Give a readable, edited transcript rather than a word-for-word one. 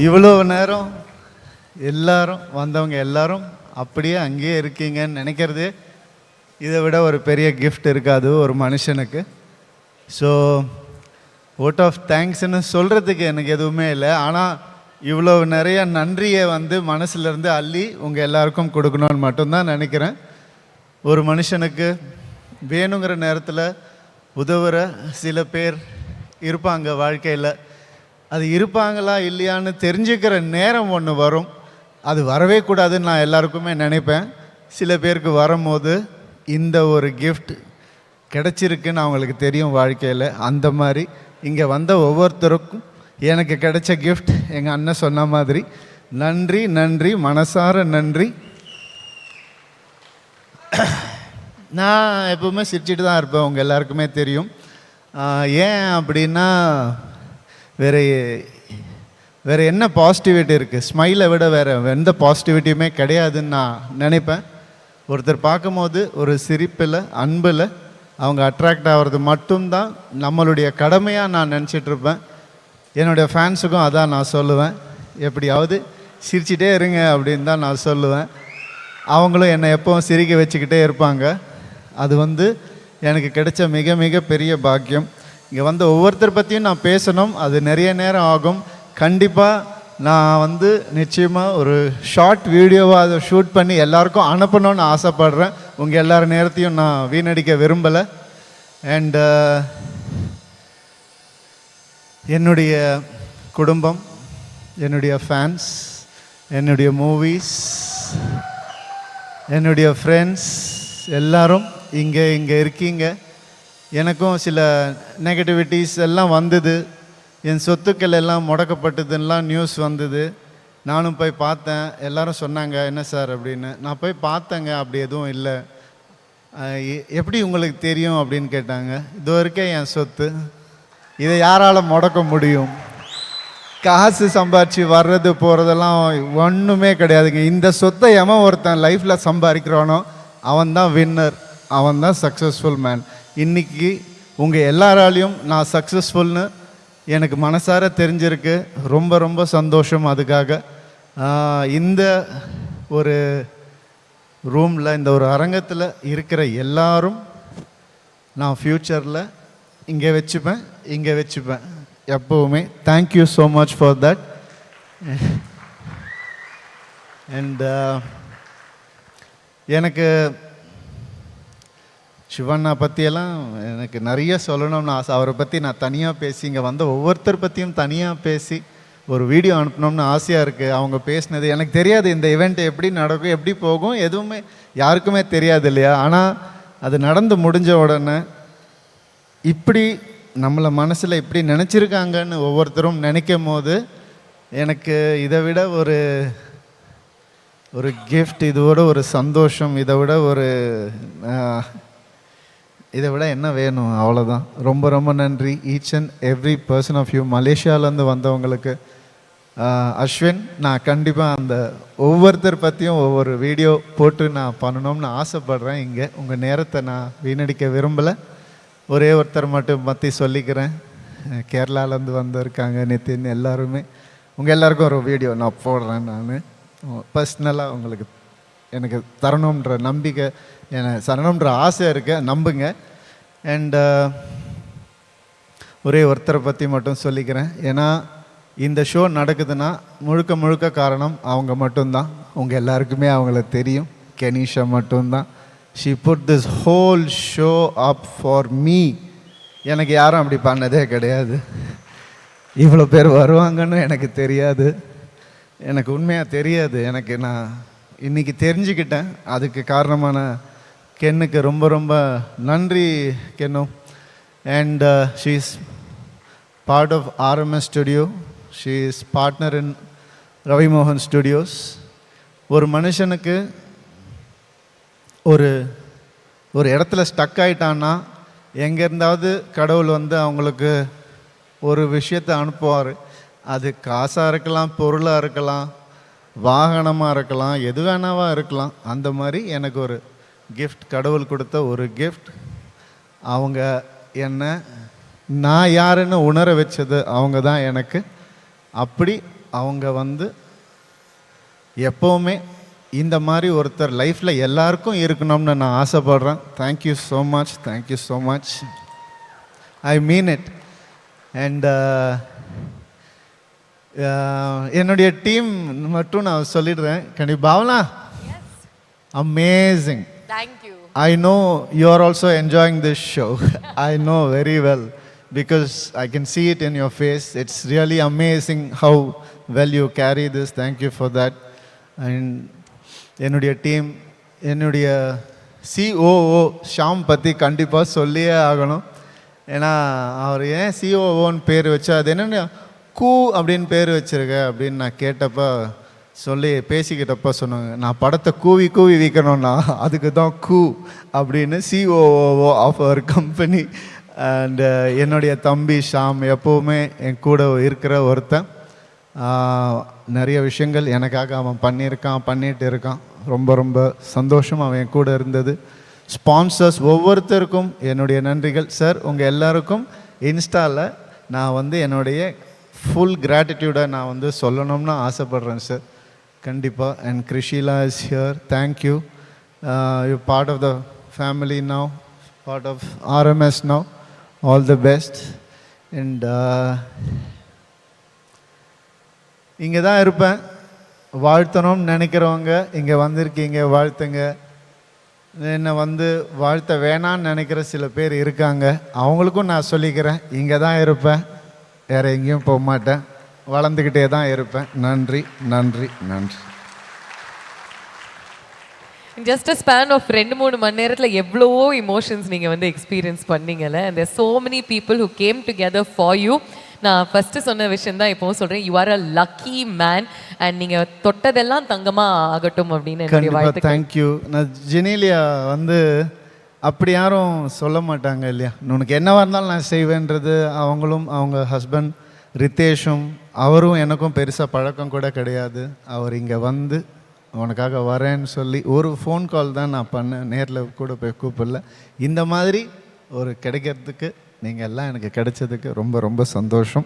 இவ்வளோ நேரம் எல்லாரும் வந்தவங்க எல்லாரும் அப்படியே அங்கேயே இருக்கீங்கன்னு நினைக்கிறது இதை விட ஒரு பெரிய கிஃப்ட் இருக்காது ஒரு மனுஷனுக்கு. ஸோ வோட் ஆஃப் தேங்க்ஸ்ன்னு சொல்கிறதுக்கு எனக்கு எதுவுமே இல்லை. ஆனால் இவ்வளோ நிறைய நன்றியை மனசுலேருந்து அள்ளி உங்கள் எல்லாருக்கும் கொடுக்கணும்னு மட்டும்தான் நினைக்கிறேன். ஒரு மனுஷனுக்கு வேணுங்கிற நேரத்தில் உதவுற சில பேர் இருப்பாங்க வாழ்க்கையில். அது இருப்பாங்களா இல்லையான்னு தெரிஞ்சுக்கிற நேரம் ஒன்று வரும். அது வரவே கூடாதுன்னு நான் எல்லாருக்குமே நினைப்பேன். சில பேருக்கு வரும்போது இந்த ஒரு கிஃப்ட் கிடச்சிருக்குன்னு அவங்களுக்கு தெரியும் வாழ்க்கையில். அந்த மாதிரி இங்கே வந்த ஒவ்வொருத்தருக்கும் எனக்கு கிடைச்ச கிஃப்ட் எங்கள் அண்ணன் சொன்ன மாதிரி நன்றி நன்றி, மனசார நன்றி. நான் எப்பவுமே சிரிச்சிட்டு தான் இருப்பேன், உங்கள் எல்லாருக்குமே தெரியும். ஏன் அப்படின்னா வேறு என்ன பாசிட்டிவிட்டி இருக்குது? ஸ்மைலை விட வேறு எந்த பாசிட்டிவிட்டியுமே கிடையாதுன்னு நான் நினைப்பேன். ஒருத்தர் பார்க்கும்போது ஒரு சிரிப்பில், அன்பில் அவங்க அட்ராக்ட் ஆகிறது மட்டும்தான் நம்மளுடைய கடமையாக நான் நினச்சிட்ருப்பேன். என்னுடைய ஃபேன்ஸுக்கும் அதான் நான் சொல்லுவேன், எப்படியாவது சிரிச்சிட்டே இருங்க அப்படின்னு தான் நான் சொல்லுவேன். அவங்களும் என்னை எப்பவும் சிரிக்க வச்சுக்கிட்டே இருப்பாங்க. அது எனக்கு கிடைச்ச மிக மிக பெரிய பாக்கியம். இங்கே ஒவ்வொருத்தர் பற்றியும் நான் பேசணும், அது நிறைய நேரம் ஆகும். கண்டிப்பாக நான் நிச்சயமாக ஒரு ஷார்ட் வீடியோவாக அதை ஷூட் பண்ணி எல்லாருக்கும் அனுப்பணும்னு ஆசைப்படுறேன். உங்கள் எல்லார் நேரத்தையும் நான் வீணடிக்க விரும்பலை. அண்ட் என்னுடைய குடும்பம், என்னுடைய ஃபேன்ஸ், என்னுடைய மூவிஸ், என்னுடைய ஃப்ரெண்ட்ஸ் எல்லாரும் இங்கே இருக்கீங்க. எனக்கும் சில நெகட்டிவிட்டிஸ் எல்லாம் வந்தது. என் சொத்துக்கள் எல்லாம் முடக்கப்பட்டதுன்னெலாம் நியூஸ் வந்தது. நானும் போய் பார்த்தேன். எல்லோரும் சொன்னாங்க என்ன சார் அப்படின்னு. நான் போய் பார்த்தேங்க, அப்படி எதுவும் இல்லை. எப்படி உங்களுக்கு தெரியும் அப்படின்னு கேட்டாங்க. இது வரைக்கும் என் சொத்து, இதை யாரால் முடக்க முடியும்? காசு சம்பாரித்து வர்றது போகிறதெல்லாம் ஒன்றுமே கிடையாதுங்க. இந்த சொத்தை எவன் ஒருத்தன் லைஃப்பில் சம்பாதிக்கிறானோ அவன்தான் வின்னர், அவன்தான் சக்ஸஸ்ஃபுல் மேன். இன்றைக்கி உங்கள் எல்லாராலையும் நான் சக்ஸஸ்ஃபுல்னு எனக்கு மனசார தெரிஞ்சிருக்கு. ரொம்ப ரொம்ப சந்தோஷம். அதுக்காக இந்த ஒரு ரூமில், இந்த ஒரு அரங்கத்தில் இருக்கிற எல்லாரும் நான் ஃப்யூச்சரில் இங்கே வச்சுப்பேன் எப்போவுமே. Thank you so much for that. And எனக்கு சிவண்ணா பற்றியெல்லாம் எனக்கு நிறைய சொல்லணும்னு ஆசை. அவரை பற்றி நான் தனியாக பேசி, இங்கே ஒவ்வொருத்தர் பற்றியும் தனியாக பேசி ஒரு வீடியோ அனுப்பணும்னு ஆசையாக இருக்குது. அவங்க பேசினது எனக்கு தெரியாது, இந்த ஈவெண்ட் எப்படி நடக்கும், எப்படி போகும், எதுவுமே யாருக்குமே தெரியாது இல்லையா? ஆனால் அது நடந்து முடிஞ்ச உடனே இப்படி நம்மளை மனசில் இப்படி நினச்சிருக்காங்கன்னு ஒவ்வொருத்தரும் நினைக்கும் போது எனக்கு இதை விட ஒரு கிஃப்ட், இதோட ஒரு சந்தோஷம், இதை விட என்ன வேணும்? அவ்வளோதான். ரொம்ப ரொம்ப நன்றி each and every person of you. மலேசியாவிலேருந்து வந்தவங்களுக்கு அஸ்வின், நான் கண்டிப்பாக அந்த ஒவ்வொருத்தர் பற்றியும் ஒவ்வொரு வீடியோ போட்டு நான் பண்ணணும்னு ஆசைப்பட்றேன். இங்கே உங்கள் நேரத்தை நான் வீணடிக்க விரும்பலை. ஒரே ஒருத்தர் மட்டும் பற்றி சொல்லிக்கிறேன். கேரளாவிலேருந்து வந்திருக்காங்க நிதின். எல்லாருமே உங்கள் எல்லாருக்கும் ஒரு வீடியோ நான் போடுறேன். நான் பர்சனலாக உங்களுக்கு எனக்கு தரணுன்ற நம்பிக்கை, எனக்கு தரணுன்ற ஆசை இருக்கு, நம்புங்க. அண்ட் ஒரே ஒருத்தரை பற்றி மட்டும் சொல்லிக்கிறேன். ஏன்னா இந்த ஷோ நடக்குதுன்னா முழுக்க காரணம் அவங்க மட்டும்தான். உங்கள் எல்லாருக்குமே அவங்கள தெரியும். கெனிஷா மட்டும்தான். She put this whole show up for me. எனக்கு யாரும் அப்படி பண்ணதே கிடையாது. இவ்வளோ பேர் வருவாங்கன்னு எனக்கு தெரியாது, எனக்கு உண்மையாக தெரியாது. நான் இன்றைக்கி தெரிஞ்சுக்கிட்டேன். அதுக்கு காரணமான கென்னுக்கு ரொம்ப ரொம்ப நன்றி Ken. And she is part of RMS studio. She is partner in Ravi மோகன் ஸ்டுடியோஸ். ஒரு மனுஷனுக்கு ஒரு இடத்துல ஸ்டக் ஆகிட்டான்னா எங்கேருந்தாவது கடவுள் அவங்களுக்கு ஒரு விஷயத்தை அனுப்புவார். அது காசாக இருக்கலாம், பொருளாக இருக்கலாம், வாகனமாக இருக்கலாம், எது வேணாவா இருக்கலாம். அந்த மாதிரி எனக்கு ஒரு கிஃப்ட், கடவுள் கொடுத்த ஒரு கிஃப்ட். அவங்க என்ன நான் யாருன்னு உணர வச்சது அவங்க தான் எனக்கு. அப்படி அவங்க வந்து எப்போவுமே இந்த மாதிரி ஒருத்தர் லைஃப்பில் எல்லாருக்கும் இருக்கணும்னு நான் ஆசைப்படுறேன். Thank you so much, thank you so much, I mean it. And என்னுடைய டீம் மட்டும் நான் சொல்லிடுறேன். கண்டிப்பாக Bhavana, amazing. Thank you. I know you are also enjoying this show. I know very well because I can see it in your face. It's really amazing how well you carry this. Thank you for that. And என்னுடைய team, என்னுடைய COO Sham பற்றி கண்டிப்பாக சொல்லியே ஆகணும். ஏன்னா அவர் ஏன் COOன்னு பேர் வச்சா, அது என்னென்ன கூ அப்படின்னு பேர் வச்சுருக்க அப்படின்னு நான் கேட்டப்போ சொல்லி பேசிக்கிட்டப்போ சொன்னாங்க, நான் படத்தை கூவி கூவி விற்கணும்னா அதுக்கு தான் கூ அப்படின்னு COO of our company. And என்னுடைய தம்பி ஷாம் எப்போவுமே என் கூட இருக்கிற ஒருத்தன். நிறைய விஷயங்கள் எனக்காக அவன் பண்ணிட்டு இருக்கான். ரொம்ப ரொம்ப சந்தோஷம் அவன் என் கூட இருந்தது. ஸ்பான்சர்ஸ் ஒவ்வொருத்தருக்கும் என்னுடைய நன்றிகள். சார், உங்கள் எல்லாருக்கும் இன்ஸ்டாவில் நான் வந்து என்னுடைய ஃபுல் கிராட்டிடியூடை நான் வந்து சொல்லணும்னு ஆசைப்பட்றேன் சார், கண்டிப்பாக. And Krishila is here, thank you. You part of the family now, part of RMS now. All the best. And இங்கே தான் இருப்பேன். வாழ்த்தணும்னு நினைக்கிறவங்க இங்கே வந்திருக்கீங்க, வாழ்த்துங்க. என்னை வந்து வாழ்த்த வேணான்னு நினைக்கிற சில பேர் இருக்காங்க, அவங்களுக்கும் நான் சொல்லிக்கிறேன், இங்கே தான் இருப்பேன், வேறு எங்கேயும் போக மாட்டேன், வளர்ந்துக்கிட்டே தான் இருப்பேன். நன்றி, நன்றி, நன்றி. ஜஸ்ட் அ ஸ்பேன் ஆஃப் 2-3 மணி நேரத்தில் எவ்வளவோ இமோஷன்ஸ் நீங்கள் வந்து எக்ஸ்பீரியன்ஸ் பண்ணீங்கல்ல. And there so many people who came together for you. நான் ஃபஸ்ட்டு சொன்ன விஷயம் தான் இப்போவும் சொல்கிறேன், you are a lucky man. And நீங்கள் தொட்டதெல்லாம் தங்கமாக ஆகட்டும் அப்படின்னு என்னுடைய வாழ்த்து. தேங்க்யூ. நான் ஜெனீலியா வந்து அப்படி யாரும் சொல்ல மாட்டாங்க இல்லையா, உனக்கு என்னவாக இருந்தாலும் நான் செய்வேன்றது. அவங்களும் அவங்க ஹஸ்பண்ட் ரித்தேஷும் அவரும் எனக்கும் பெருசாக பழக்கம் கூட கிடையாது. அவர் இங்கே வந்து உனக்காக வரேன்னு சொல்லி ஒரு ஃபோன் கால் தான் நான் பண்ணேன், நேரில் கூட போய் கூப்பிடல. இந்த மாதிரி ஒரு கிடைக்கிறதுக்கு நீங்கள் எல்லாம் எனக்கு கிடைச்சதுக்கு ரொம்ப ரொம்ப சந்தோஷம்.